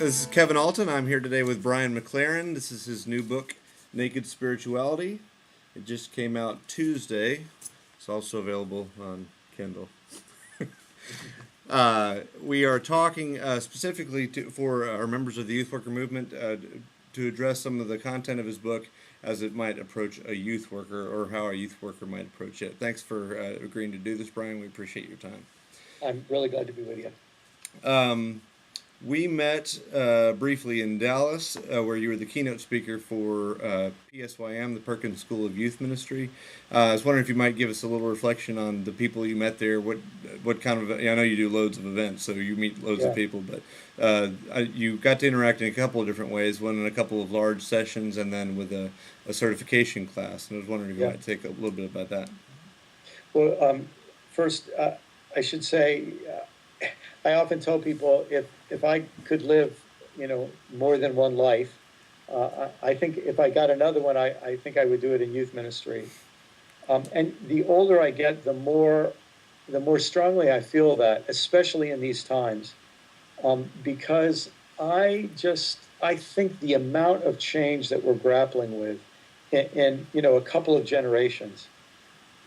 This is Kevin Alton. I'm here today with Brian McLaren. This is his new book, Naked Spirituality. It just came out Tuesday. It's also available on Kindle. We are talking specifically for our members of the Youth Worker Movement to address some of the content of his book as it might approach a youth worker or how a youth worker might approach it. Thanks for agreeing to do this, Brian. We appreciate your time. I'm really glad to be with you. We met briefly in Dallas, where you were the keynote speaker for PSYM, the Perkins School of Youth Ministry. I was wondering if you might give us a little reflection on the people you met there. What kind of, I know you do loads of events, so you meet loads of people, but you got to interact in a couple of different ways, one in a couple of large sessions and then with a certification class. And I was wondering if you might take a little bit about that. Well, first, I should say, I often tell people if I could live, more than one life, I think if I got another one, I think I would do it in youth ministry. And the older I get, the more strongly I feel that, especially in these times, because I think the amount of change that we're grappling with in a couple of generations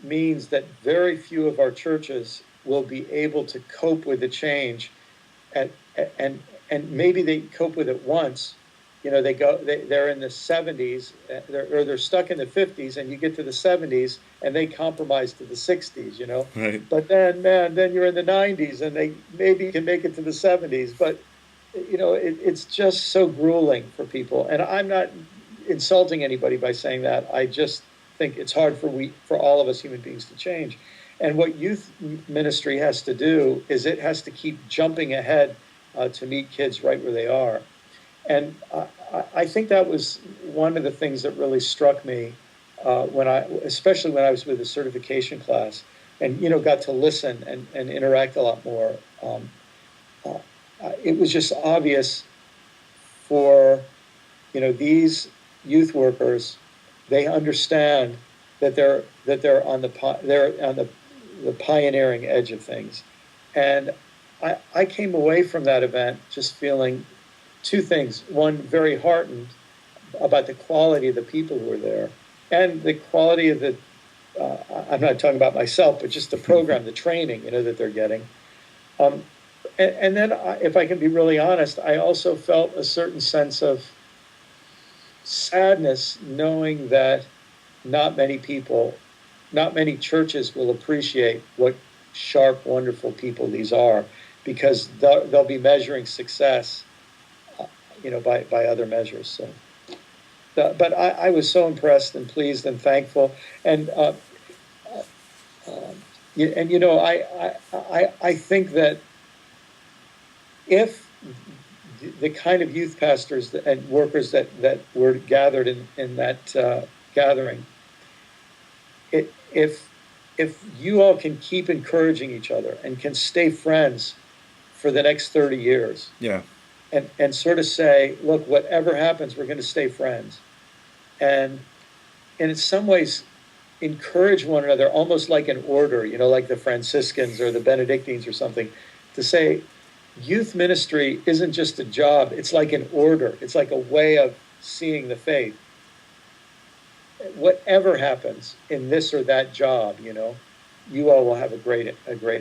means that very few of our churches will be able to cope with the change, and maybe they cope with it once. They're in the 70s, or they're stuck in the 50s, and you get to the 70s, and they compromise to the 60s. Right. But then you're in the 90s, and they maybe can make it to the 70s. But it's just so grueling for people, and I'm not insulting anybody by saying that. I just think it's hard for all of us human beings to change. And what youth ministry has to do is it has to keep jumping ahead to meet kids right where they are. And I think that was one of the things that really struck me especially when I was with the certification class and, got to listen and interact a lot more. It was just obvious for, these youth workers, they understand that they're on the pioneering edge of things. And I came away from that event just feeling two things. One, very heartened about the quality of the people who were there and the quality of I'm not talking about myself, but just the program, the training, that they're getting. And then, if I can be really honest, I also felt a certain sense of sadness knowing that not many churches will appreciate what sharp, wonderful people these are, because they'll be measuring success, by other measures. So, but I was so impressed and pleased and thankful, and I think that if the kind of youth pastors and workers that were gathered in that gathering, if you all can keep encouraging each other and can stay friends for the next 30 years, and sort of say, look, whatever happens, we're going to stay friends, and in some ways encourage one another, almost like an order, like the Franciscans or the Benedictines or something, to say youth ministry isn't just a job, it's like an order, it's like a way of seeing the faith. Whatever happens in this or that job, you all will have a great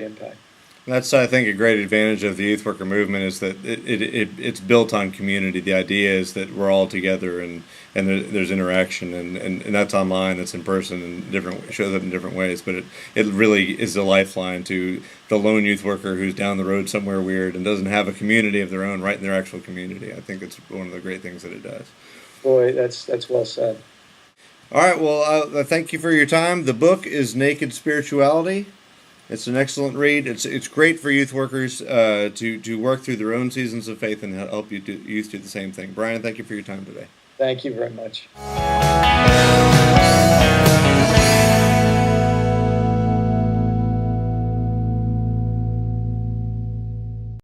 impact. That's, I think, a great advantage of the youth worker movement is that it's built on community. The idea is that we're all together and there's interaction, and that's online, that's in person, and shows up in different ways. But it really is a lifeline to the lone youth worker who's down the road somewhere weird and doesn't have a community of their own right in their actual community. I think it's one of the great things that it does. Boy, that's well said. All right, well, thank you for your time. The book is Naked Spirituality. It's an excellent read. It's great for youth workers to work through their own seasons of faith and help youth do the same thing. Brian, thank you for your time today. Thank you very much.